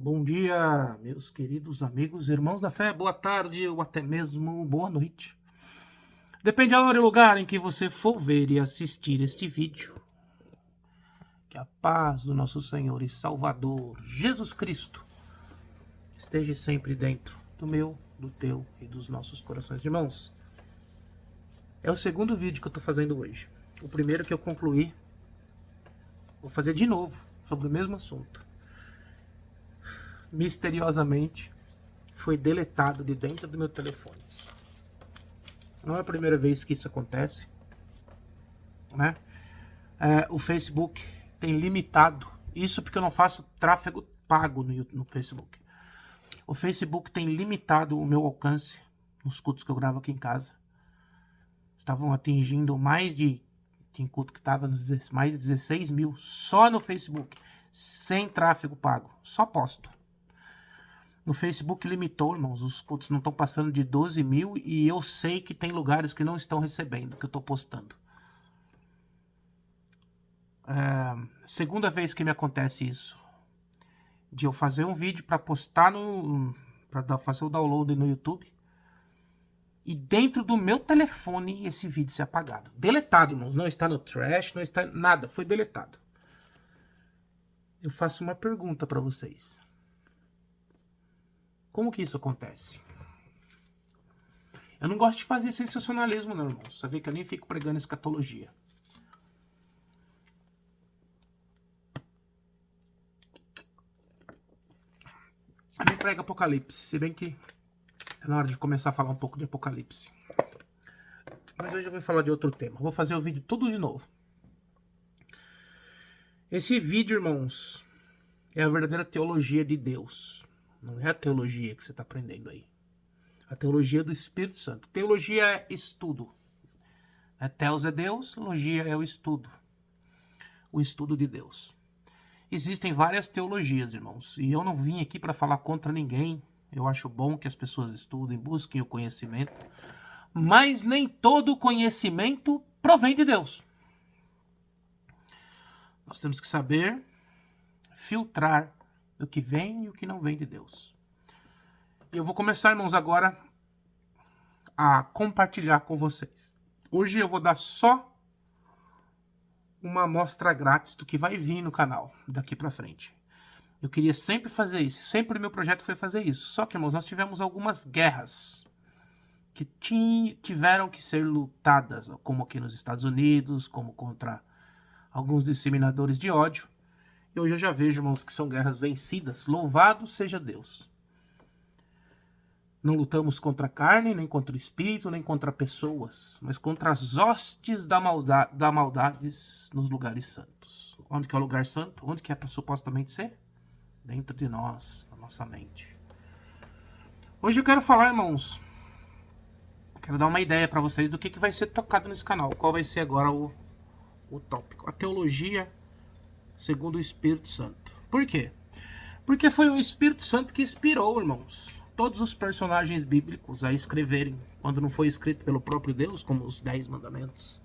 Bom dia, meus queridos amigos, irmãos da fé, boa tarde ou até mesmo boa noite. Depende da hora e lugar em que você for ver e assistir este vídeo. Que a paz do nosso Senhor e Salvador, Jesus Cristo, esteja sempre dentro do meu, do teu e dos nossos corações. Irmãos, é o segundo vídeo que eu estou fazendo hoje. O primeiro que eu concluí, vou fazer de novo, sobre o mesmo assunto. Misteriosamente foi deletado de dentro do meu telefone. Não é a primeira vez que isso acontece, né? O Facebook tem limitado, isso porque eu não faço tráfego pago no Facebook. O Facebook tem limitado o meu alcance nos cultos que eu gravo aqui em casa. Estavam atingindo tinha culto que estava nos mais de 16 mil só no Facebook, sem tráfego pago, só posto. No Facebook limitou, irmãos, os cultos não estão passando de 12 mil e eu sei que tem lugares que não estão recebendo, que eu estou postando. Segunda vez que me acontece isso, de eu fazer um vídeo para postar para fazer o download no YouTube e dentro do meu telefone esse vídeo ser apagado. Deletado, irmãos, não está no trash, não está nada, foi deletado. Eu faço uma pergunta para vocês. Como que isso acontece? Eu não gosto de fazer sensacionalismo, não, irmãos. Sabia que eu nem fico pregando escatologia. Eu nem prego Apocalipse, se bem que é na hora de começar a falar um pouco de Apocalipse. Mas hoje eu vou falar de outro tema. Vou fazer o vídeo tudo de novo. Esse vídeo, irmãos, é a verdadeira teologia de Deus. Não é a teologia que você está aprendendo aí. A teologia do Espírito Santo. Teologia é estudo. Theos é Deus, logia é o estudo. O estudo de Deus. Existem várias teologias, irmãos. E eu não vim aqui para falar contra ninguém. Eu acho bom que as pessoas estudem, busquem o conhecimento. Mas nem todo conhecimento provém de Deus. Nós temos que saber filtrar do que vem e o que não vem de Deus. E eu vou começar, irmãos, agora a compartilhar com vocês. Hoje eu vou dar só uma amostra grátis do que vai vir no canal daqui pra frente. Eu queria sempre fazer isso, sempre o meu projeto foi fazer isso. Só que, irmãos, nós tivemos algumas guerras que tiveram que ser lutadas, como aqui nos Estados Unidos, como contra alguns disseminadores de ódio. E hoje eu já vejo, irmãos, que são guerras vencidas. Louvado seja Deus. Não lutamos contra a carne, nem contra o espírito, nem contra pessoas, mas contra as hostes da maldades nos lugares santos. Onde que é o lugar santo? Onde que é para supostamente ser? Dentro de nós, na nossa mente. Hoje eu quero falar, irmãos, quero dar uma ideia para vocês do que vai ser tocado nesse canal. Qual vai ser agora o tópico? A teologia segundo o Espírito Santo. Por quê? Porque foi o Espírito Santo que inspirou, irmãos, todos os personagens bíblicos a escreverem, quando não foi escrito pelo próprio Deus, como os 10 mandamentos.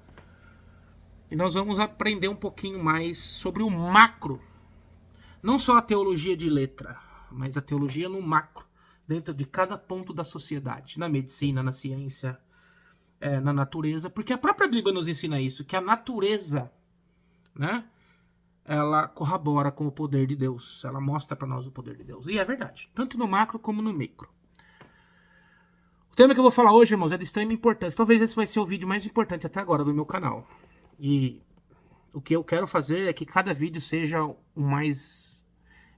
E nós vamos aprender um pouquinho mais sobre o macro. Não só a teologia de letra, mas a teologia no macro, dentro de cada ponto da sociedade, na medicina, na ciência, na natureza, porque a própria Bíblia nos ensina isso, que a natureza, né, ela corrobora com o poder de Deus, ela mostra para nós o poder de Deus, e é verdade, tanto no macro como no micro. O tema que eu vou falar hoje, irmãos, é de extrema importância, talvez esse vai ser o vídeo mais importante até agora do meu canal, e o que eu quero fazer é que cada vídeo seja o mais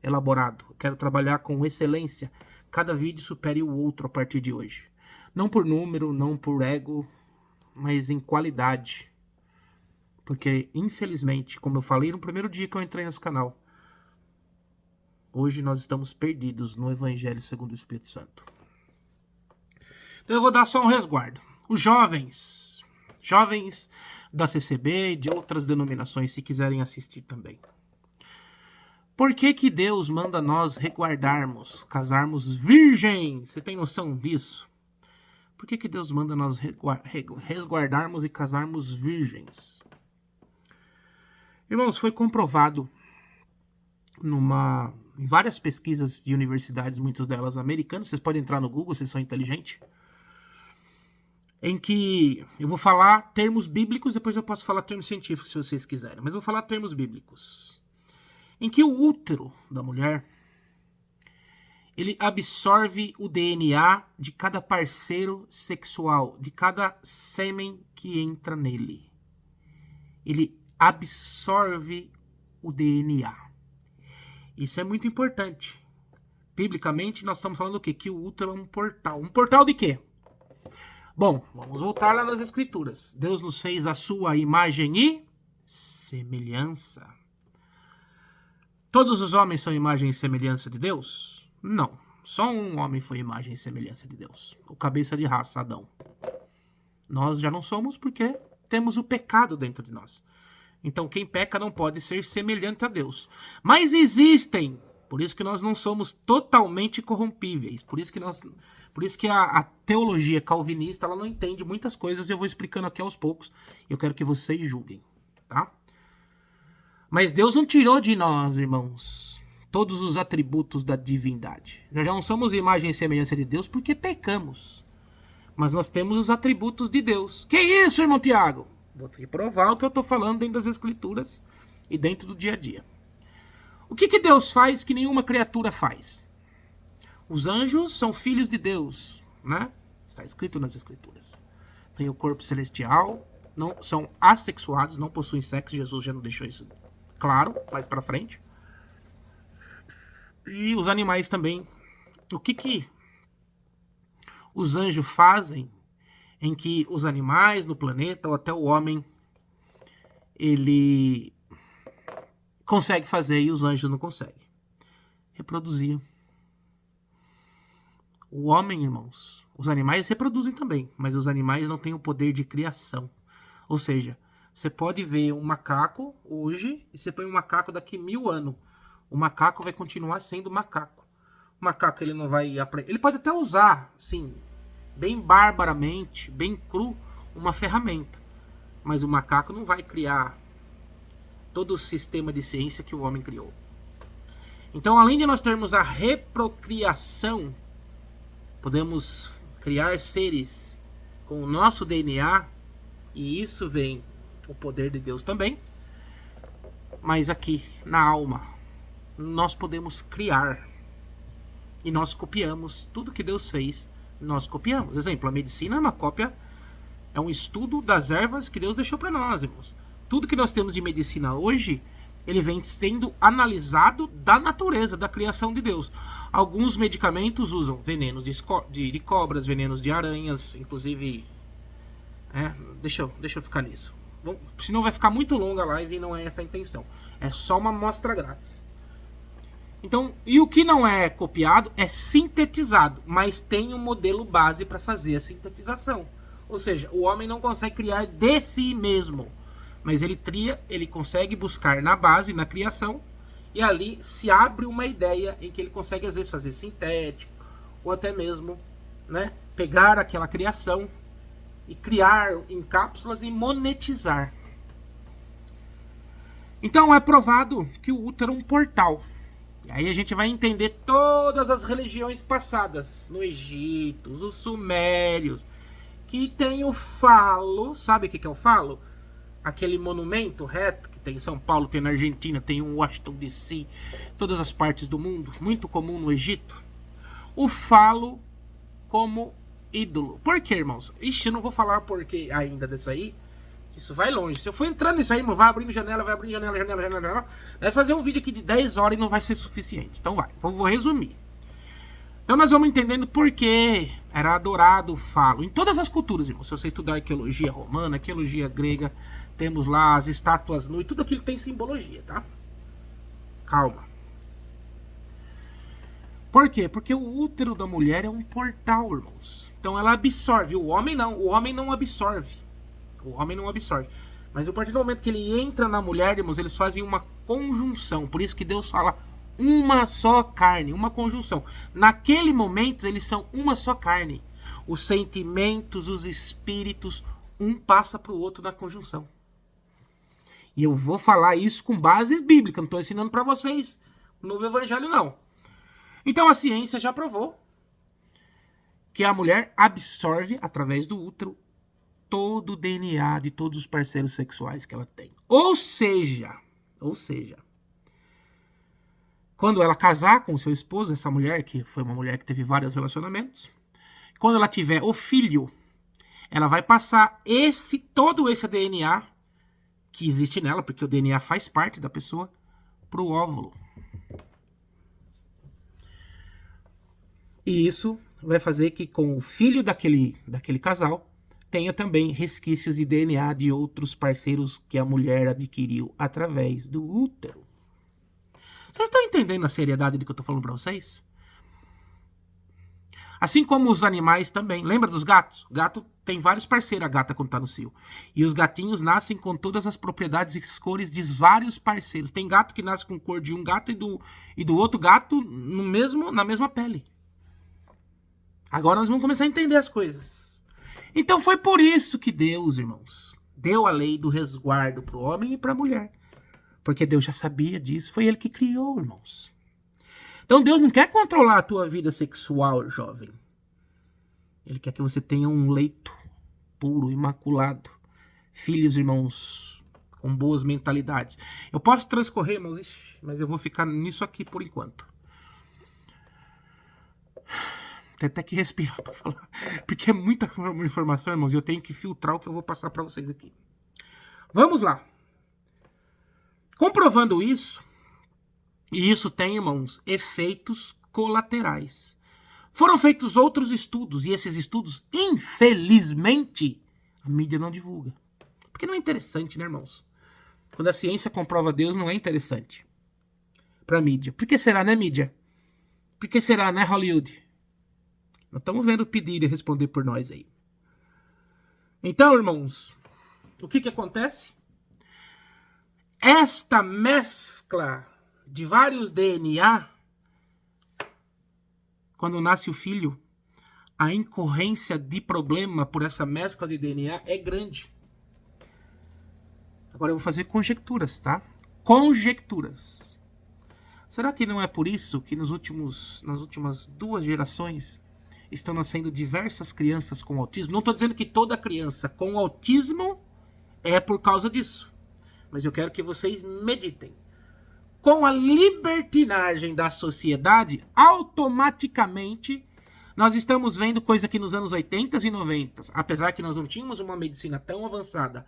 elaborado. Eu quero trabalhar com excelência. Cada vídeo supere o outro a partir de hoje. Não por número, não por ego, mas em qualidade. Porque, infelizmente, como eu falei no primeiro dia que eu entrei nesse canal, hoje nós estamos perdidos no Evangelho segundo o Espírito Santo. Então eu vou dar só um resguardo. Os jovens da CCB e de outras denominações, se quiserem assistir também. Por que que Deus manda nós reguardarmos, casarmos virgens? Você tem noção disso? Por que que Deus manda nós resguardarmos e casarmos virgens? Irmãos, foi comprovado em várias pesquisas de universidades, muitas delas americanas, vocês podem entrar no Google, vocês são inteligentes, em que eu vou falar termos bíblicos, depois eu posso falar termos científicos se vocês quiserem, mas eu vou falar termos bíblicos. Em que o útero da mulher, ele absorve o DNA de cada parceiro sexual, de cada sêmen que entra nele. Ele absorve o DNA. Isso é muito importante. Biblicamente, nós estamos falando o quê? Que o útero é um portal. Um portal de quê? Bom, vamos voltar lá nas Escrituras. Deus nos fez a sua imagem e semelhança. Todos os homens são imagem e semelhança de Deus? Não. Só um homem foi imagem e semelhança de Deus. O cabeça de raça, Adão. Nós já não somos porque temos o pecado dentro de nós. Então quem peca não pode ser semelhante a Deus. Mas existem. Por isso que nós não somos totalmente corrompíveis. Por isso que a teologia calvinista ela não entende muitas coisas. Eu vou explicando aqui aos poucos. Eu quero que vocês julguem. Tá? Mas Deus não tirou de nós, irmãos, todos os atributos da divindade. Nós já não somos imagem e semelhança de Deus porque pecamos. Mas nós temos os atributos de Deus. Que isso, irmão Tiago? Vou te provar o que eu estou falando dentro das Escrituras e dentro do dia a dia. O que Deus faz que nenhuma criatura faz? Os anjos são filhos de Deus, né? Está escrito nas Escrituras. Tem o corpo celestial, não são assexuados, não possuem sexo. Jesus já não deixou isso claro, mais para frente. E os animais também. O que os anjos fazem em que os animais no planeta, ou até o homem, ele consegue fazer e os anjos não conseguem? Reproduzir. O homem, irmãos, os animais reproduzem também, mas os animais não têm o poder de criação. Ou seja, você pode ver um macaco hoje e você põe um macaco daqui 1000 anos. O macaco vai continuar sendo macaco. O macaco ele não vai aprender. Ele pode até usar, sim, bem barbaramente, bem cru, uma ferramenta. Mas o macaco não vai criar todo o sistema de ciência que o homem criou. Então, além de nós termos a reprocriação, podemos criar seres com o nosso DNA, e isso vem o poder de Deus também. Mas aqui, na alma, nós podemos criar. E nós copiamos tudo que Deus fez. Nós copiamos. Exemplo, a medicina é uma cópia, é um estudo das ervas que Deus deixou para nós, irmãos. Tudo que nós temos de medicina hoje, ele vem sendo analisado da natureza, da criação de Deus. Alguns medicamentos usam venenos de cobras, venenos de aranhas, inclusive... Deixa eu ficar nisso. Senão vai ficar muito longa a live e não é essa a intenção. É só uma amostra grátis. Então, e o que não é copiado é sintetizado, mas tem um modelo base para fazer a sintetização. Ou seja, o homem não consegue criar de si mesmo, mas ele consegue buscar na base, na criação, e ali se abre uma ideia em que ele consegue às vezes fazer sintético, ou até mesmo, né, pegar aquela criação e criar em cápsulas e monetizar. Então é provado que o útero é um portal. E aí a gente vai entender todas as religiões passadas, no Egito, os sumérios, que tem o falo. Sabe o que é o falo? Aquele monumento reto que tem em São Paulo, tem na Argentina, tem em Washington DC, todas as partes do mundo, muito comum no Egito. O falo como ídolo. Por quê, irmãos? Ixi, eu não vou falar porquê ainda disso aí. Isso vai longe. Se eu for entrando nisso aí, irmão, vai abrindo janela, janela. Vai fazer um vídeo aqui de 10 horas e não vai ser suficiente. Então vai. Então vou resumir. Então nós vamos entendendo por que era adorado o falo. Em todas as culturas, irmão. Se você estudar arqueologia romana, arqueologia grega, temos lá as estátuas nuas, tudo aquilo tem simbologia, tá? Calma. Por quê? Porque o útero da mulher é um portal, irmãos. Então ela absorve. O homem não. O homem não absorve. O homem não absorve. Mas a partir do momento que ele entra na mulher, irmãos, eles fazem uma conjunção. Por isso que Deus fala uma só carne, uma conjunção. Naquele momento, eles são uma só carne. Os sentimentos, os espíritos, um passa para o outro na conjunção. E eu vou falar isso com bases bíblicas. Não estou ensinando para vocês No Novo Evangelho, não. Então a ciência já provou que a mulher absorve, através do útero, todo o DNA de todos os parceiros sexuais que ela tem. Ou seja, quando ela casar com o seu esposo, essa mulher, que foi uma mulher que teve vários relacionamentos, quando ela tiver o filho, ela vai passar todo esse DNA que existe nela, porque o DNA faz parte da pessoa, para o óvulo. E isso vai fazer que com o filho daquele casal tenha também resquícios de DNA de outros parceiros que a mulher adquiriu através do útero. Vocês estão entendendo a seriedade do que eu estou falando para vocês? Assim como os animais também. Lembra dos gatos? O gato tem vários parceiros, a gata, quando está no cio. E os gatinhos nascem com todas as propriedades e cores de vários parceiros. Tem gato que nasce com cor de um gato e do outro gato na mesma pele. Agora nós vamos começar a entender as coisas. Então foi por isso que Deus, irmãos, deu a lei do resguardo para o homem e para a mulher. Porque Deus já sabia disso. Foi Ele que criou, irmãos. Então Deus não quer controlar a tua vida sexual, jovem. Ele quer que você tenha um leito puro, imaculado. Filhos, irmãos, com boas mentalidades. Eu posso transcorrer, irmãos, mas eu vou ficar nisso aqui por enquanto. Tem até que respirar para falar. Porque é muita informação, irmãos, e eu tenho que filtrar o que eu vou passar para vocês aqui. Vamos lá. Comprovando isso, e isso tem, irmãos, efeitos colaterais. Foram feitos outros estudos, e esses estudos, infelizmente, a mídia não divulga. Porque não é interessante, né, irmãos? Quando a ciência comprova Deus, não é interessante para a mídia. Por que será, né, mídia? Por que será, né, Hollywood? Nós estamos vendo pedir e responder por nós aí. Então, irmãos, o que acontece? Esta mescla de vários DNA, quando nasce o filho, a incorrência de problema por essa mescla de DNA é grande. Agora eu vou fazer conjecturas, tá? Conjecturas. Será que não é por isso que nas últimas 2 gerações estão nascendo diversas crianças com autismo? Não estou dizendo que toda criança com autismo é por causa disso. Mas eu quero que vocês meditem. Com a libertinagem da sociedade, automaticamente nós estamos vendo coisa que nos anos 80 e 90, apesar que nós não tínhamos uma medicina tão avançada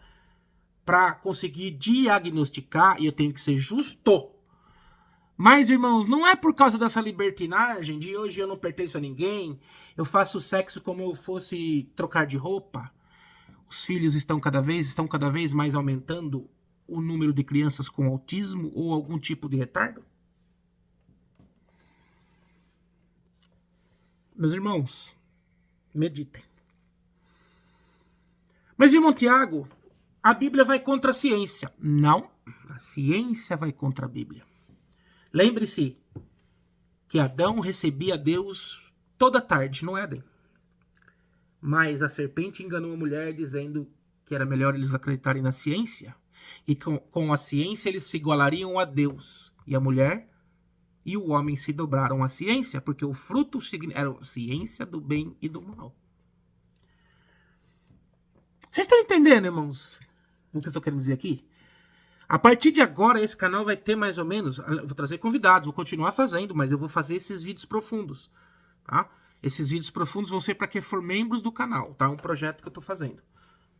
para conseguir diagnosticar, e eu tenho que ser justo. Mas, irmãos, não é por causa dessa libertinagem de hoje eu não pertenço a ninguém, eu faço sexo como eu fosse trocar de roupa. Os filhos estão cada vez mais aumentando o número de crianças com autismo ou algum tipo de retardo? Meus irmãos, meditem. Mas, irmão Tiago, a Bíblia vai contra a ciência. Não, a ciência vai contra a Bíblia. Lembre-se que Adão recebia Deus toda tarde no Éden. Mas a serpente enganou a mulher dizendo que era melhor eles acreditarem na ciência. E com a ciência eles se igualariam a Deus. E a mulher e o homem se dobraram à ciência, porque o fruto era a ciência do bem e do mal. Vocês estão entendendo, irmãos, o que eu estou querendo dizer aqui? A partir de agora, esse canal vai ter mais ou menos... Eu vou trazer convidados, vou continuar fazendo, mas eu vou fazer esses vídeos profundos, tá? Esses vídeos profundos vão ser para quem for membros do canal, tá? É um projeto que eu estou fazendo.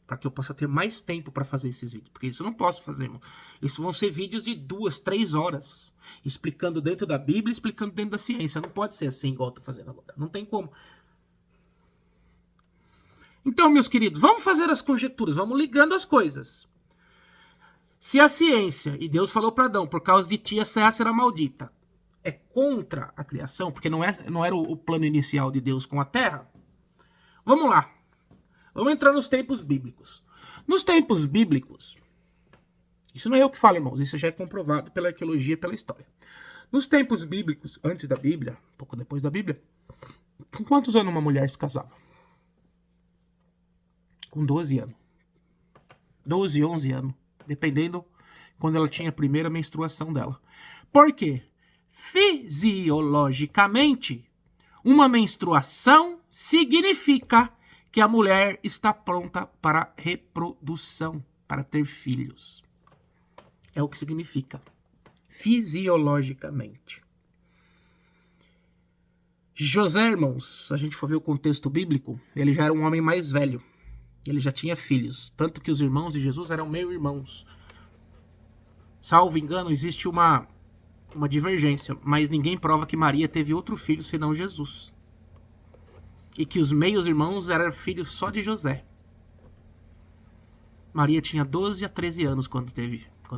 Para que eu possa ter mais tempo para fazer esses vídeos. Porque isso eu não posso fazer, irmão. Isso vão ser vídeos de 2, 3 horas. Explicando dentro da Bíblia, explicando dentro da ciência. Não pode ser assim igual eu estou fazendo agora. Não tem como. Então, meus queridos, vamos fazer as conjecturas. Vamos ligando as coisas. Se a ciência, e Deus falou para Adão, por causa de ti a terra será maldita, é contra a criação, porque não era o plano inicial de Deus com a terra, vamos lá. Vamos entrar nos tempos bíblicos. Nos tempos bíblicos, isso não é eu que falo, irmãos, isso já é comprovado pela arqueologia e pela história. Nos tempos bíblicos, antes da Bíblia, pouco depois da Bíblia, com quantos anos uma mulher se casava? Com 12 anos. 12, 11 anos. Dependendo quando ela tinha a primeira menstruação dela. Por quê? Fisiologicamente, uma menstruação significa que a mulher está pronta para reprodução, para ter filhos. É o que significa, fisiologicamente. José, irmãos, se a gente for ver o contexto bíblico, ele já era um homem mais velho. Ele já tinha filhos, tanto que os irmãos de Jesus eram meio-irmãos. Salvo engano, existe uma divergência, mas ninguém prova que Maria teve outro filho senão Jesus. E que os meios-irmãos eram filhos só de José. Maria tinha 12 a 13 anos quando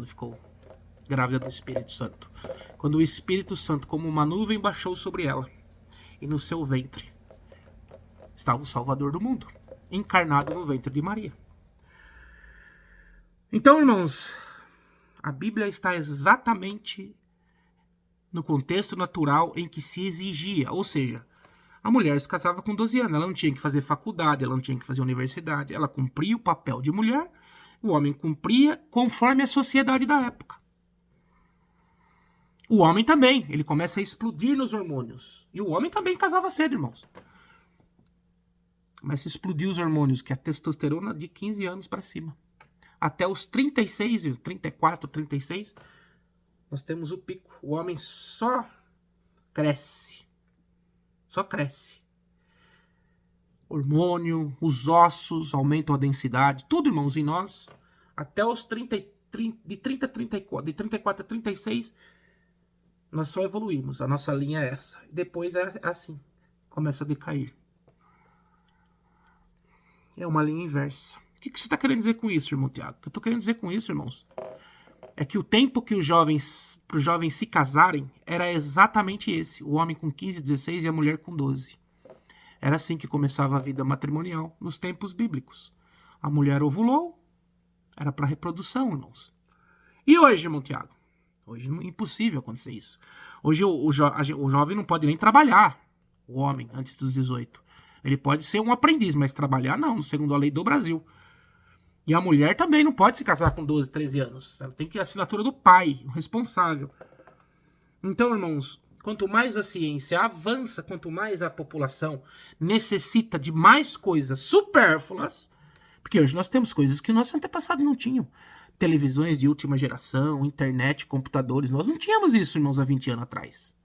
ficou grávida do Espírito Santo. Quando o Espírito Santo, como uma nuvem, baixou sobre ela. E no seu ventre estava o Salvador do mundo, encarnado no ventre de Maria. Então, irmãos, a Bíblia está exatamente no contexto natural em que se exigia. Ou seja, a mulher se casava com 12 anos. Ela não tinha que fazer faculdade, ela não tinha que fazer universidade. Ela cumpria o papel de mulher, o homem cumpria conforme a sociedade da época. O homem também, ele começa a explodir nos hormônios. E o homem também casava cedo, irmãos. Começa a explodir os hormônios, que é a testosterona de 15 anos para cima. Até os 36, 34, 36, nós temos o pico. O homem só cresce. Só cresce. Hormônio, os ossos aumentam a densidade. Tudo, irmãos, em nós. Até os 34 a 36, nós só evoluímos. A nossa linha é essa. Depois é assim. Começa a decair. É uma linha inversa. O que você está querendo dizer com isso, irmão Tiago? O que eu estou querendo dizer com isso, irmãos, é que o tempo que para os jovens se casarem era exatamente esse. O homem com 15, 16 e a mulher com 12. Era assim que começava a vida matrimonial nos tempos bíblicos. A mulher ovulou, era para reprodução, irmãos. E hoje, irmão Tiago? Hoje é impossível acontecer isso. Hoje o jovem não pode nem trabalhar, o homem, antes dos 18. Ele pode ser um aprendiz, mas trabalhar não, segundo a lei do Brasil. E a mulher também não pode se casar com 12, 13 anos. Ela tem que ter a assinatura do pai, o responsável. Então, irmãos, quanto mais a ciência avança, quanto mais a população necessita de mais coisas supérfluas, porque hoje nós temos coisas que nossos antepassados não tinham. Televisões de última geração, internet, computadores. Nós não tínhamos isso, irmãos, há 20 anos atrás.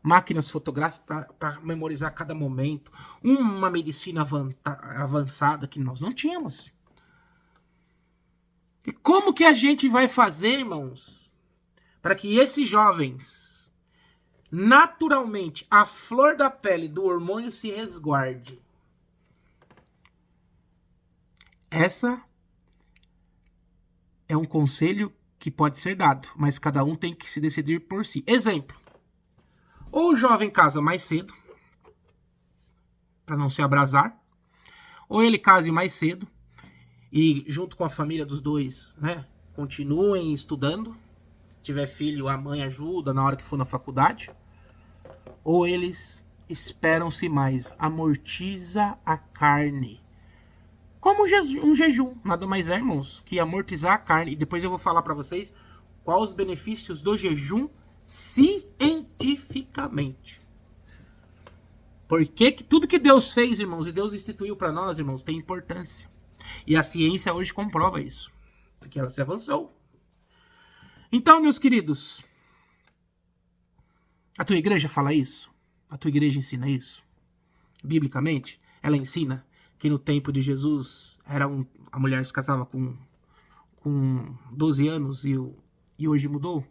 Máquinas fotográficas para memorizar cada momento. Uma medicina avançada que nós não tínhamos. E como que a gente vai fazer, irmãos, para que esses jovens, naturalmente, a flor da pele do hormônio se resguarde? Essa é um conselho que pode ser dado, mas cada um tem que se decidir por si. Exemplo. Ou o jovem casa mais cedo, para não se abrasar, ou ele case mais cedo, e junto com a família dos dois, né, continuem estudando. Se tiver filho, a mãe ajuda na hora que for na faculdade. Ou eles esperam-se mais, amortiza a carne. Como um jejum, nada mais é, irmãos, que amortizar a carne. E depois eu vou falar para vocês quais os benefícios do jejum cientificamente. Porque tudo que Deus fez, irmãos, e Deus instituiu para nós, irmãos, tem importância. E a ciência hoje comprova isso, porque ela se avançou. Então, meus queridos, a tua igreja fala isso? A tua igreja ensina isso? Biblicamente, ela ensina que no tempo de Jesus a mulher se casava com 12 anos e hoje mudou?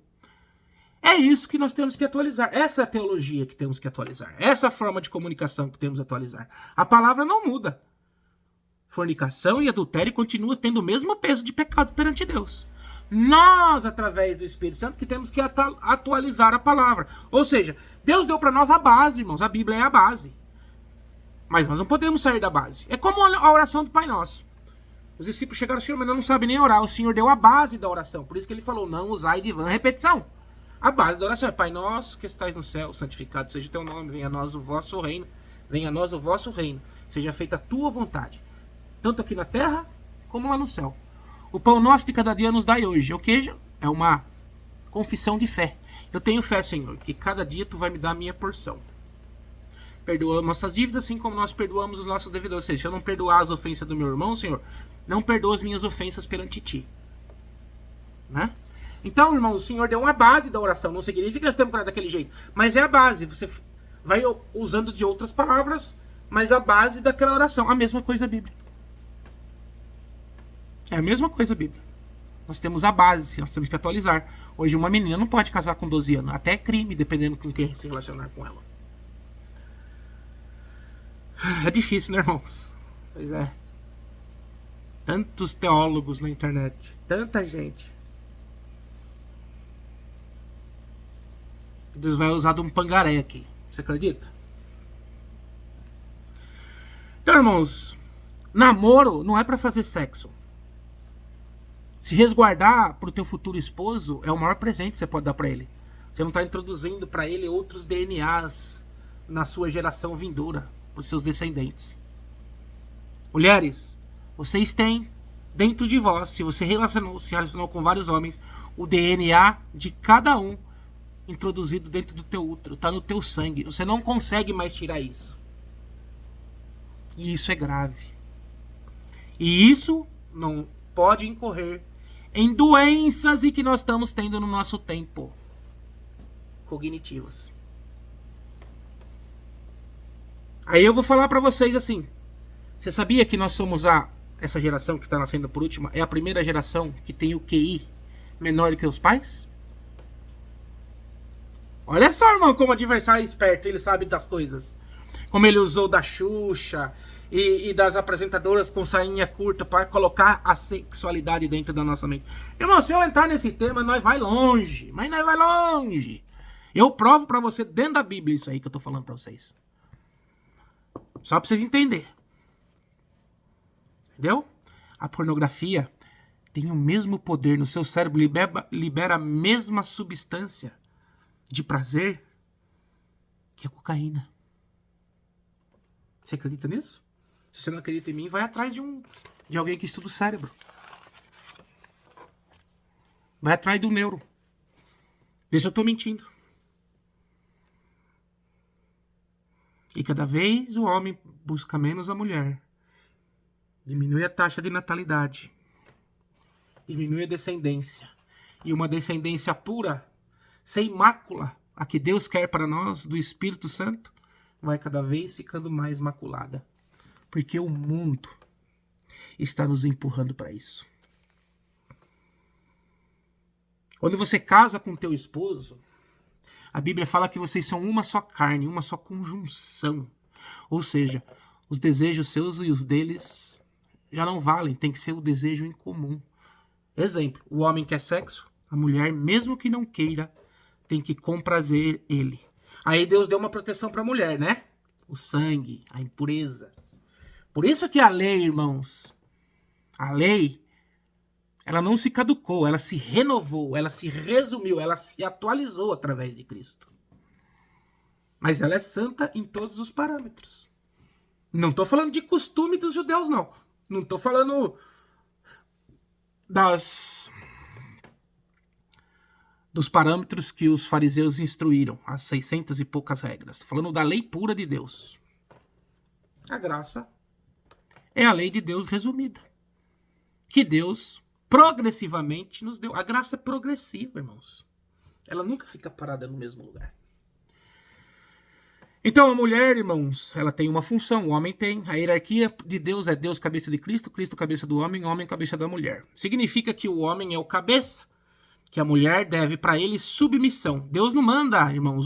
É isso que nós temos que atualizar. Essa é a teologia que temos que atualizar. Essa é a forma de comunicação que temos que atualizar. A palavra não muda. Fornicação e adultério continuam tendo o mesmo peso de pecado perante Deus. Nós, através do Espírito Santo, que temos que atualizar a palavra. Ou seja, Deus deu para nós a base, irmãos. A Bíblia é a base. Mas nós não podemos sair da base. É como a oração do Pai Nosso. Os discípulos chegaram ao Senhor, mas não sabem nem orar. O Senhor deu a base da oração. Por isso que ele falou, não usai de vã repetição. A base da oração é Pai Nosso, que estais no céu, santificado seja o teu nome, venha a nós o vosso reino. Venha a nós o vosso reino. Seja feita a tua vontade. Tanto aqui na terra, como lá no céu. O pão nosso de cada dia nos dai hoje. Ou seja, é uma Confissão de fé. Eu tenho fé, Senhor, que cada dia tu vai me dar a minha porção. Perdoa nossas dívidas, assim como nós perdoamos os nossos devedores. Ou seja, se eu não perdoar as ofensas do meu irmão, Senhor, não perdoa as minhas ofensas perante ti. Né? Então, irmão, o Senhor deu uma base da oração. Não significa que nós temos que orar daquele jeito, mas é a base. Você vai usando de outras palavras, mas a base daquela oração. A mesma coisa a Bíblia. É a mesma coisa a Bíblia. Nós temos a base, nós temos que atualizar. Hoje uma menina não pode casar com 12 anos. Até é crime, dependendo com quem se relacionar com ela. É difícil, né, irmãos? Pois é. Tantos teólogos na internet. Tanta gente. Deus vai usar de um pangaré aqui. Você acredita? Então, irmãos, namoro não é pra fazer sexo. Se resguardar pro teu futuro esposo é o maior presente que você pode dar pra ele. Você não tá introduzindo pra ele outros DNAs na sua geração vindoura, pros seus descendentes. Mulheres, vocês têm dentro de vós, se você se relacionou com vários homens, o DNA de cada um introduzido dentro do teu útero, tá no teu sangue. Você não consegue mais tirar isso. E isso é grave. E isso não pode incorrer em doenças e que nós estamos tendo no nosso tempo. Cognitivas. Aí eu vou falar pra vocês assim. Você sabia que nós somos essa geração que está nascendo por última, é a primeira geração que tem o QI menor do que os pais? Olha só, irmão, como o adversário é esperto, ele sabe das coisas. Como ele usou da Xuxa e das apresentadoras com sainha curta para colocar a sexualidade dentro da nossa mente. Irmão, se eu entrar nesse tema, nós vai longe. Mas nós vai longe. Eu provo para você dentro da Bíblia isso aí que eu tô falando para vocês. Só para vocês entenderem. Entendeu? A pornografia tem o mesmo poder no seu cérebro, libera a mesma substância de prazer que a cocaína. Você acredita nisso? Se você não acredita em mim, vai atrás de alguém que estuda o cérebro. Vai atrás do neuro. Vê se eu tô mentindo. E cada vez o homem busca menos a mulher. Diminui a taxa de natalidade. Diminui a descendência. E uma descendência pura, sem mácula, a que Deus quer para nós, do Espírito Santo, vai cada vez ficando mais maculada. Porque o mundo está nos empurrando para isso. Quando você casa com teu esposo, a Bíblia fala que vocês são uma só carne, uma só conjunção. Ou seja, os desejos seus e os deles já não valem, tem que ser o desejo em comum. Exemplo, o homem quer sexo, a mulher, mesmo que não queira, tem que comprazer ele. Aí Deus deu uma proteção para a mulher, né? O sangue, a impureza. Por isso que a lei, irmãos, a lei, ela não se caducou, ela se renovou, ela se resumiu, ela se atualizou através de Cristo. Mas ela é santa em todos os parâmetros. Não estou falando de costume dos judeus, não. Não estou falando dos parâmetros que os fariseus instruíram, as 600 e poucas regras. Estou falando da lei pura de Deus. A graça é a lei de Deus resumida. Que Deus progressivamente nos deu. A graça é progressiva, irmãos. Ela nunca fica parada no mesmo lugar. Então a mulher, irmãos, ela tem uma função, o homem tem. A hierarquia de Deus é Deus cabeça de Cristo, Cristo cabeça do homem cabeça da mulher. Significa que o homem é o cabeça, que a mulher deve para ele submissão. Deus não manda, irmãos,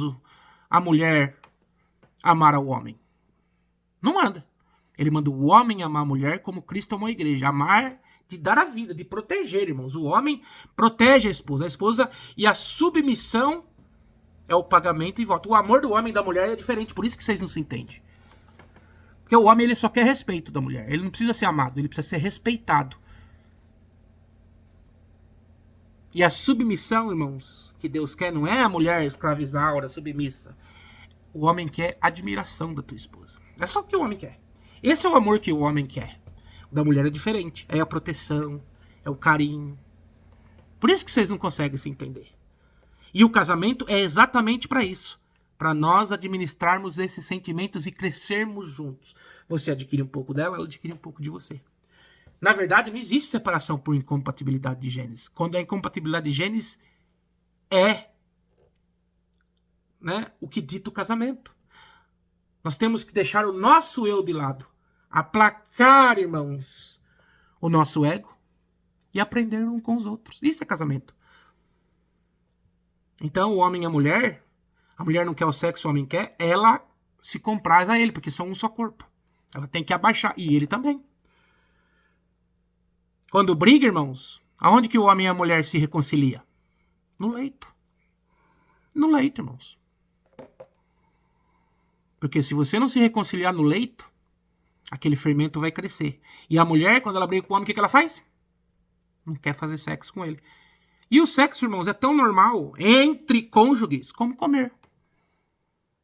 a mulher amar ao homem. Não manda. Ele manda o homem amar a mulher como Cristo amou a igreja. Amar de dar a vida, de proteger, irmãos. O homem protege a esposa e a submissão é o pagamento e voto. O amor do homem e da mulher é diferente, por isso que vocês não se entendem. Porque o homem ele só quer respeito da mulher. Ele não precisa ser amado, ele precisa ser respeitado. E a submissão, irmãos, que Deus quer não é a mulher escravizaura, submissa. O homem quer admiração da tua esposa. É só o que o homem quer. Esse é o amor que o homem quer. O da mulher é diferente. É a proteção, é o carinho. Por isso que vocês não conseguem se entender. E o casamento é exatamente para isso. Para nós administrarmos esses sentimentos e crescermos juntos. Você adquire um pouco dela, ela adquire um pouco de você. Na verdade, não existe separação por incompatibilidade de genes. Quando a incompatibilidade de genes é, né, o que dita o casamento. Nós temos que deixar o nosso eu de lado. Aplacar, irmãos, o nosso ego e aprender um com os outros. Isso é casamento. Então, o homem e a mulher não quer o sexo, o homem quer, ela se compraz a ele, porque são um só corpo. Ela tem que abaixar, e ele também. Quando briga, irmãos, aonde que o homem e a mulher se reconcilia? No leito. No leito, irmãos. Porque se você não se reconciliar no leito, aquele fermento vai crescer. E a mulher, quando ela briga com o homem, o que ela faz? Não quer fazer sexo com ele. E o sexo, irmãos, é tão normal entre cônjuges como comer.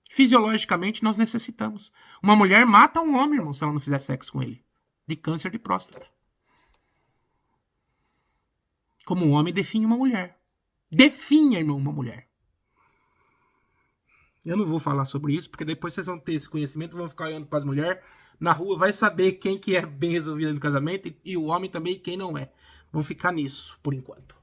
Fisiologicamente, nós necessitamos. Uma mulher mata um homem, irmão, se ela não fizer sexo com ele. De câncer de próstata. Como um homem define uma mulher. Define, irmão, uma mulher. Eu não vou falar sobre isso, porque depois vocês vão ter esse conhecimento, vão ficar olhando para as mulheres na rua, vai saber quem que é bem resolvido no casamento e o homem também quem não é. Vão ficar nisso, por enquanto.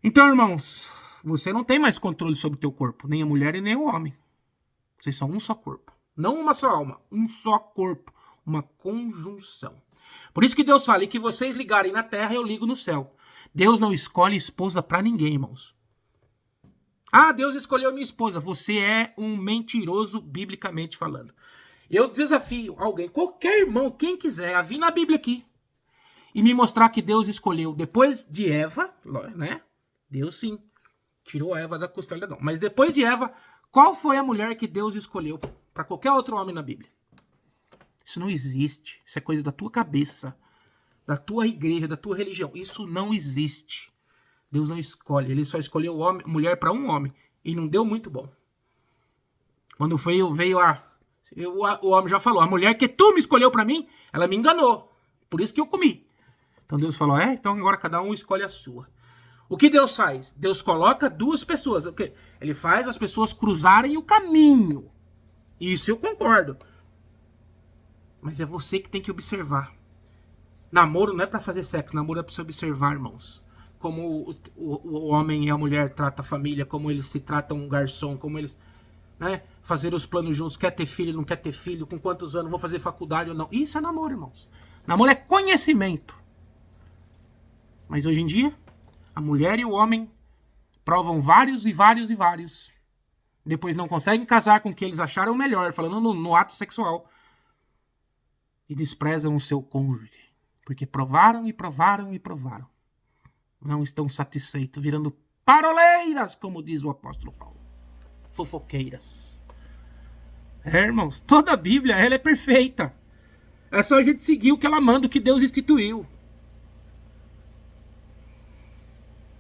Então, irmãos, você não tem mais controle sobre o teu corpo, nem a mulher e nem o homem. Vocês são um só corpo. Não uma só alma, um só corpo. Uma conjunção. Por isso que Deus fala, e que vocês ligarem na terra, eu ligo no céu. Deus não escolhe esposa para ninguém, irmãos. Ah, Deus escolheu minha esposa. Você é um mentiroso, biblicamente falando. Eu desafio alguém, qualquer irmão, quem quiser, a vir na Bíblia aqui e me mostrar que Deus escolheu depois de Eva, né? Deus sim, tirou a Eva da costela de Adão. Mas depois de Eva, qual foi a mulher que Deus escolheu para qualquer outro homem na Bíblia? Isso não existe. Isso é coisa da tua cabeça, da tua igreja, da tua religião. Isso não existe. Deus não escolhe. Ele só escolheu homem, mulher para um homem. E não deu muito bom. Quando veio o homem já falou, a mulher que tu me escolheu para mim, ela me enganou. Por isso que eu comi. Então Deus falou, então agora cada um escolhe a sua. O que Deus faz? Deus coloca duas pessoas. Ele faz as pessoas cruzarem o caminho. Isso eu concordo. Mas é você que tem que observar. Namoro não é para fazer sexo, namoro é para você observar, irmãos. Como o homem e a mulher tratam a família, como eles se tratam um garçom, como eles, né, fazer os planos juntos, quer ter filho, não quer ter filho, com quantos anos, vou fazer faculdade ou não. Isso é namoro, irmãos. Namoro é conhecimento. Mas hoje em dia, a mulher e o homem provam vários e vários e vários. Depois não conseguem casar com o que eles acharam melhor, falando no ato sexual. E desprezam o seu cônjuge. Porque provaram e provaram e provaram. Não estão satisfeitos, virando paroleiras, como diz o apóstolo Paulo. Fofoqueiras. Irmãos, toda a Bíblia, ela é perfeita. É só a gente seguir o que ela manda, o que Deus instituiu.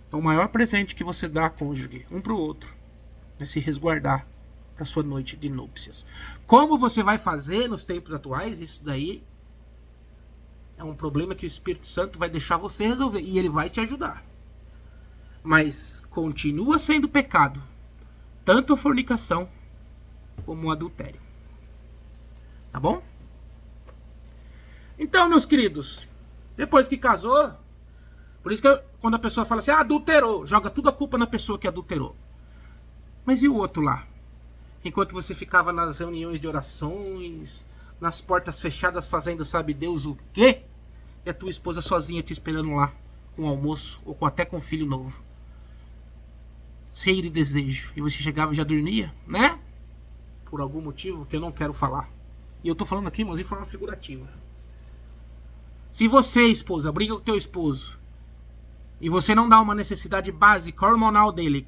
Então, o maior presente que você dá, cônjuge, um para o outro, é se resguardar para sua noite de núpcias. Como você vai fazer nos tempos atuais, isso daí é um problema que o Espírito Santo vai deixar você resolver. E ele vai te ajudar. Mas continua sendo pecado. Tanto a fornicação como o adultério. Tá bom? Então, meus queridos, depois que casou, por isso que quando a pessoa fala assim, adulterou, joga tudo a culpa na pessoa que adulterou. Mas e o outro lá? Enquanto você ficava nas reuniões de orações, nas portas fechadas fazendo sabe Deus o quê? E a tua esposa sozinha te esperando lá, com almoço, ou até com um filho novo. Cheio de desejo. E você chegava e já dormia, né? Por algum motivo que eu não quero falar. E eu tô falando aqui, mas de forma figurativa. Se você, esposa, briga com o teu esposo, e você não dá uma necessidade básica hormonal dele,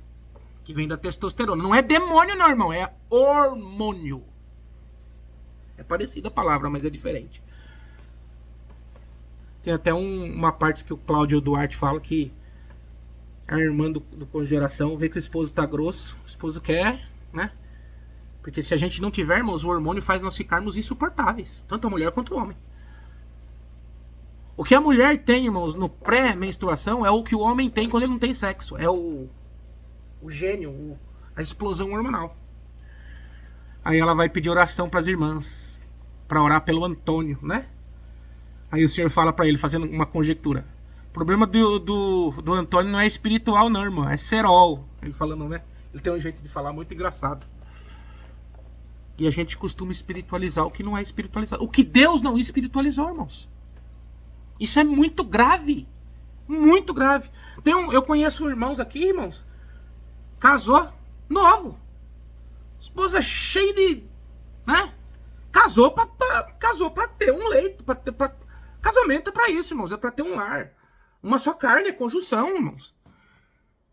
que vem da testosterona. Não é demônio não, irmão, é hormônio. É parecida a palavra, mas é diferente. Tem até uma parte que o Cláudio Duarte fala que a irmã do congeração vê que o esposo tá grosso, o esposo quer, né? Porque se a gente não tiver, irmãos, o hormônio faz nós ficarmos insuportáveis, tanto a mulher quanto o homem. O que a mulher tem, irmãos, no pré-menstruação é o que o homem tem quando ele não tem sexo. É o gênio, a explosão hormonal. Aí ela vai pedir oração para as irmãs, para orar pelo Antônio, né? Aí o senhor fala para ele, fazendo uma conjectura. O problema do Antônio não é espiritual, não, irmão. É serol. Ele falando, né? Ele tem um jeito de falar muito engraçado. E a gente costuma espiritualizar o que não é espiritualizado. O que Deus não espiritualizou, irmãos. Isso é muito grave. Muito grave. Eu conheço irmãos aqui, irmãos. Casou novo. Esposa cheia de... né? Casou pra ter um leito. Casamento é pra isso, irmãos. É pra ter um lar. Uma só carne, é conjunção, irmãos.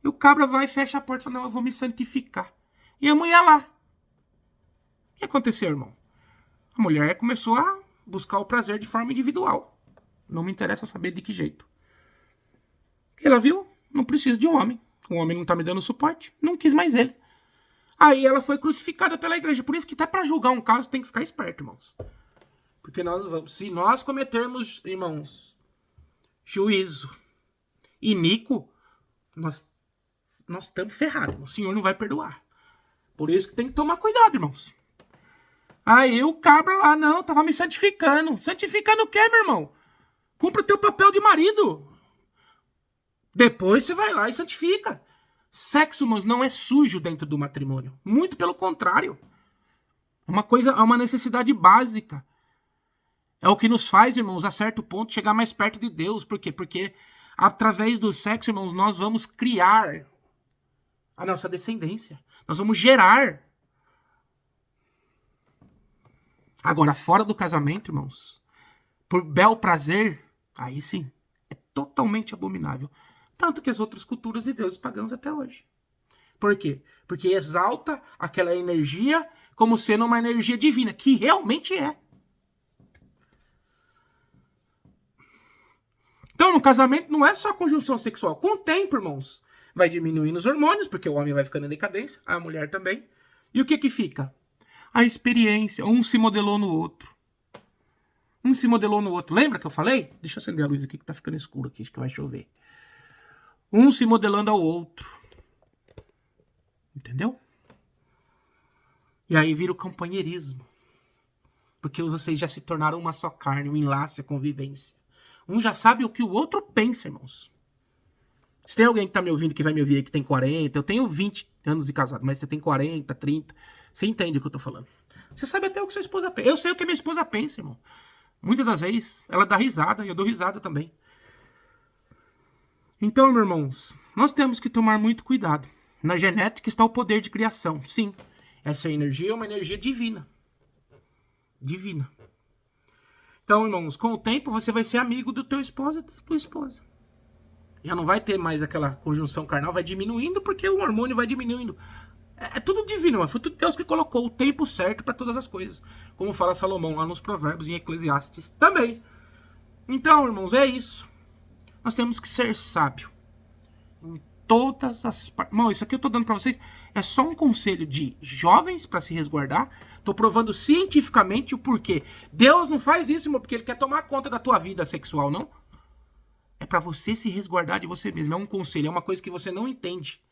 E o cabra vai e fecha a porta e fala, não, eu vou me santificar. E a mulher lá. O que aconteceu, irmão? A mulher começou a buscar o prazer de forma individual. Não me interessa saber de que jeito. Ela viu, não precisa de um homem. O homem não tá me dando suporte. Não quis mais ele. Aí ela foi crucificada pela igreja. Por isso que até pra julgar um caso tem que ficar esperto, irmãos. Porque se nós cometermos, irmãos, juízo iníquo, nós estamos ferrados. O Senhor não vai perdoar. Por isso que tem que tomar cuidado, irmãos. Aí o cabra lá, não, tava me santificando. Santificando o quê, meu irmão? Cumpra o teu papel de marido. Depois você vai lá e santifica. Sexo, irmãos, não é sujo dentro do matrimônio. Muito pelo contrário. É uma necessidade básica. É o que nos faz, irmãos, a certo ponto, chegar mais perto de Deus. Por quê? Porque através do sexo, irmãos, nós vamos criar a nossa descendência. Nós vamos gerar. Agora, fora do casamento, irmãos, por bel prazer, aí sim, é totalmente abominável. Tanto que as outras culturas de deuses pagãos até hoje. Por quê? Porque exalta aquela energia como sendo uma energia divina, que realmente é. Então, no casamento não é só conjunção sexual. Com o tempo, irmãos, vai diminuindo os hormônios, porque o homem vai ficando em decadência, a mulher também. E o que que fica? A experiência. Um se modelou no outro. Um se modelou no outro. Lembra que eu falei? Deixa eu acender a luz aqui que tá ficando escuro aqui, acho que vai chover. Um se modelando ao outro. Entendeu? E aí vira o companheirismo. Porque vocês já se tornaram uma só carne, um enlace, a convivência. Um já sabe o que o outro pensa, irmãos. Se tem alguém que tá me ouvindo, que vai me ouvir aí, que tem 40, eu tenho 20 anos de casado, mas você tem 40, 30, você entende o que eu tô falando. Você sabe até o que sua esposa pensa. Eu sei o que minha esposa pensa, irmão. Muitas das vezes, ela dá risada e eu dou risada também. Então, meus irmãos, nós temos que tomar muito cuidado. Na genética está o poder de criação. Sim, essa energia é uma energia divina. Divina. Então, irmãos, com o tempo você vai ser amigo do teu esposo e da tua esposa. Já não vai ter mais aquela conjunção carnal, vai diminuindo porque o hormônio vai diminuindo. É tudo divino, foi tudo Deus que colocou o tempo certo para todas as coisas. Como fala Salomão lá nos Provérbios, em Eclesiastes também. Então, irmãos, é isso. Nós temos que ser sábio. Em todas as partes. Irmão, isso aqui eu tô dando para vocês é só um conselho de jovens para se resguardar. Tô provando cientificamente o porquê. Deus não faz isso, irmão, porque ele quer tomar conta da tua vida sexual, não. É para você se resguardar de você mesmo. É um conselho, é uma coisa que você não entende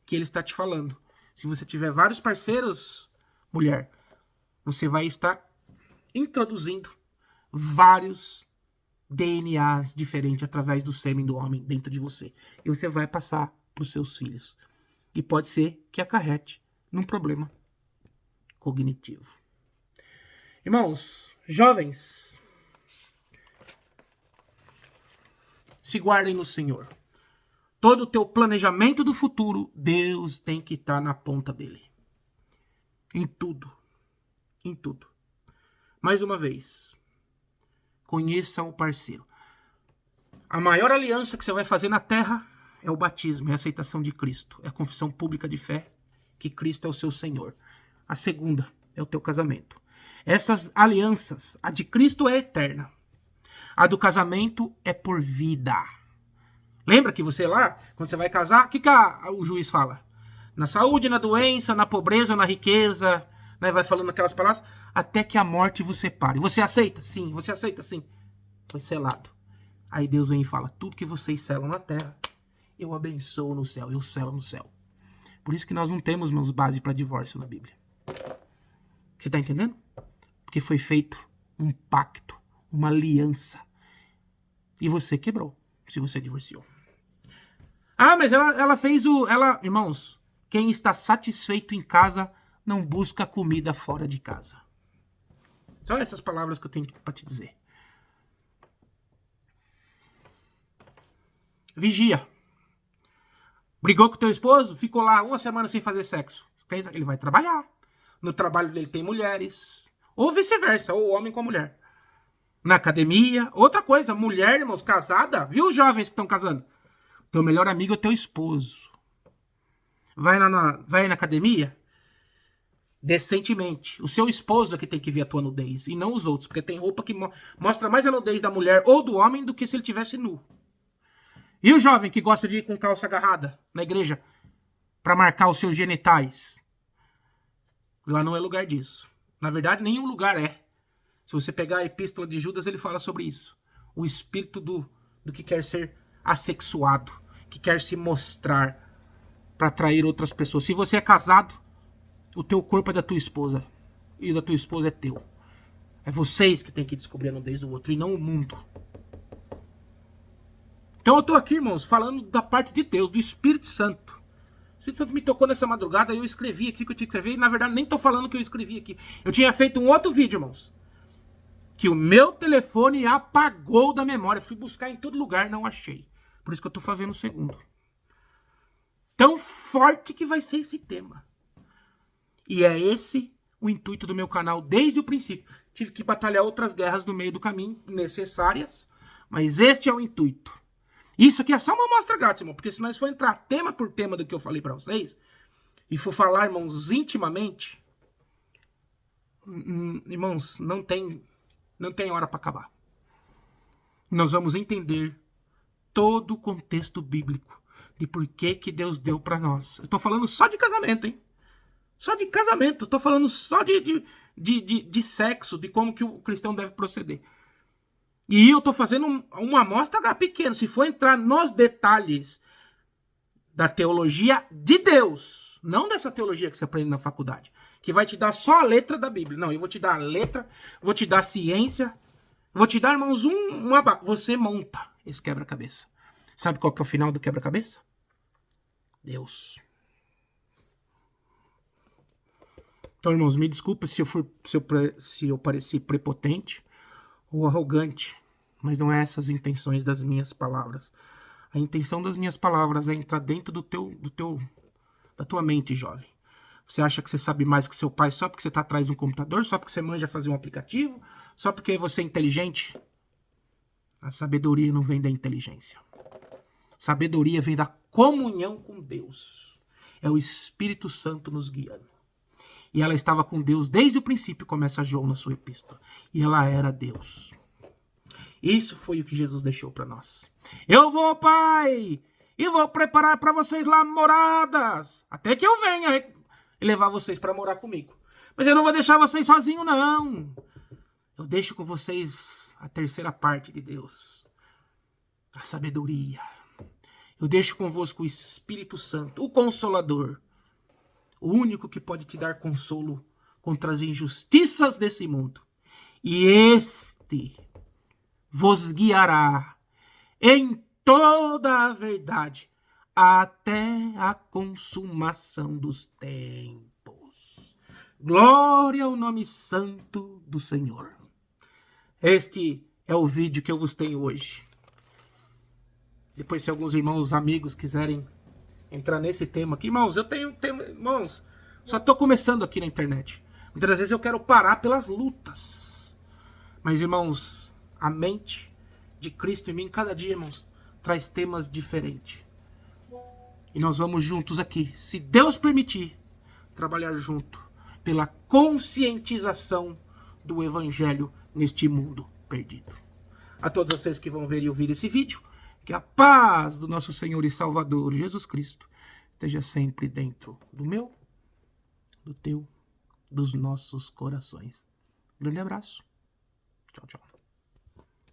que ele está te falando. Se você tiver vários parceiros, mulher, você vai estar introduzindo vários DNAs diferentes através do sêmen do homem dentro de você. E você vai passar para os seus filhos. E pode ser que acarrete num problema cognitivo. Irmãos, jovens, se guardem no Senhor. Todo o teu planejamento do futuro, Deus tem que estar na ponta dele. Em tudo. Em tudo. Mais uma vez, conheça o parceiro. A maior aliança que você vai fazer na terra é o batismo, é a aceitação de Cristo. É a confissão pública de fé que Cristo é o seu Senhor. A segunda é o teu casamento. Essas alianças, a de Cristo é eterna. A do casamento é por vida. Lembra que você lá, quando você vai casar, o que o juiz fala? Na saúde, na doença, na pobreza, na riqueza, né? Vai falando aquelas palavras, até que a morte vos separe. Você aceita? Sim. Você aceita? Sim. Foi selado. Aí Deus vem e fala, tudo que vocês selam na terra, eu abençoo no céu, eu selo no céu. Por isso que nós não temos, meus, base para divórcio na Bíblia. Você está entendendo? Porque foi feito um pacto, uma aliança. E você quebrou, se você divorciou. Ah, mas ela fez o... Irmãos, quem está satisfeito em casa não busca comida fora de casa. São essas palavras que eu tenho para te dizer. Vigia. Brigou com teu esposo? Ficou lá uma semana sem fazer sexo. Ele vai trabalhar. No trabalho dele tem mulheres. Ou vice-versa, ou homem com a mulher. Na academia. Outra coisa, mulher, irmãos, casada. Viu os jovens que estão casando? Teu melhor amigo é teu esposo. Vai na academia? Decentemente. O seu esposo é que tem que ver a tua nudez. E não os outros. Porque tem roupa que mostra mais a nudez da mulher ou do homem do que se ele tivesse nu. E o jovem que gosta de ir com calça agarrada na igreja para marcar os seus genitais? Lá não é lugar disso. Na verdade, nenhum lugar é. Se você pegar a epístola de Judas, ele fala sobre isso. O espírito do que quer ser assexuado, que quer se mostrar para atrair outras pessoas. Se você é casado, o teu corpo é da tua esposa e o da tua esposa é teu. É vocês que tem que descobrir a nudez do outro e não o mundo. Então eu tô aqui, irmãos, falando da parte de Deus, do Espírito Santo. O Espírito Santo me tocou nessa madrugada e eu escrevi aqui o que eu tinha que escrever. E na verdade nem tô falando o que eu escrevi aqui. Eu tinha feito um outro vídeo, irmãos. Que o meu telefone apagou da memória. Fui buscar em todo lugar, não achei. Por isso que eu tô fazendo o segundo. Tão forte que vai ser esse tema. E é esse o intuito do meu canal desde o princípio. Tive que batalhar outras guerras no meio do caminho, necessárias. Mas este é o intuito. Isso aqui é só uma amostra grátis, irmão. Porque se nós for entrar tema por tema do que eu falei pra vocês, e for falar, irmãos, intimamente, irmãos, não tem hora para acabar. Nós vamos entender todo o contexto bíblico de por que Deus deu para nós. Eu tô falando só de casamento, hein? Só de casamento. Eu tô falando só de sexo, de como que o cristão deve proceder. E eu tô fazendo uma amostra pequena. Se for entrar nos detalhes da teologia de Deus, não dessa teologia que você aprende na faculdade, que vai te dar só a letra da Bíblia. Não, eu vou te dar a letra, vou te dar a ciência, vou te dar, irmãos, você monta esse quebra-cabeça. Sabe qual que é o final do quebra-cabeça? Deus. Então, irmãos, me desculpa se eu pareci prepotente ou arrogante, mas não é essas intenções das minhas palavras. A intenção das minhas palavras é entrar dentro da tua mente, jovem. Você acha que você sabe mais que seu pai só porque você está atrás de um computador? Só porque você manja fazer um aplicativo? Só porque você é inteligente? A sabedoria não vem da inteligência. Sabedoria vem da comunhão com Deus. É o Espírito Santo nos guiando. E ela estava com Deus desde o princípio, começa João na sua epístola. E ela era Deus. Isso foi o que Jesus deixou para nós. Eu vou, Pai, e vou preparar para vocês lá moradas, até que eu venha e levar vocês para morar comigo. Mas eu não vou deixar vocês sozinhos, não. Eu deixo com vocês a terceira parte de Deus, a sabedoria. Eu deixo convosco o Espírito Santo, o Consolador, o único que pode te dar consolo contra as injustiças desse mundo. E este vos guiará em toda a verdade, até a consumação dos tempos. Glória ao nome santo do Senhor. Este é o vídeo que eu vos tenho hoje. Depois, se alguns irmãos, amigos quiserem entrar nesse tema aqui, irmãos, eu tenho tema, irmãos, só tô começando aqui na internet. Muitas vezes eu quero parar pelas lutas. Mas, irmãos, a mente de Cristo em mim, cada dia, irmãos, traz temas diferentes. E nós vamos juntos aqui, se Deus permitir, trabalhar junto pela conscientização do Evangelho neste mundo perdido. A todos vocês que vão ver e ouvir esse vídeo, que a paz do nosso Senhor e Salvador Jesus Cristo esteja sempre dentro do meu, do teu, dos nossos corações. Grande abraço. Tchau, tchau.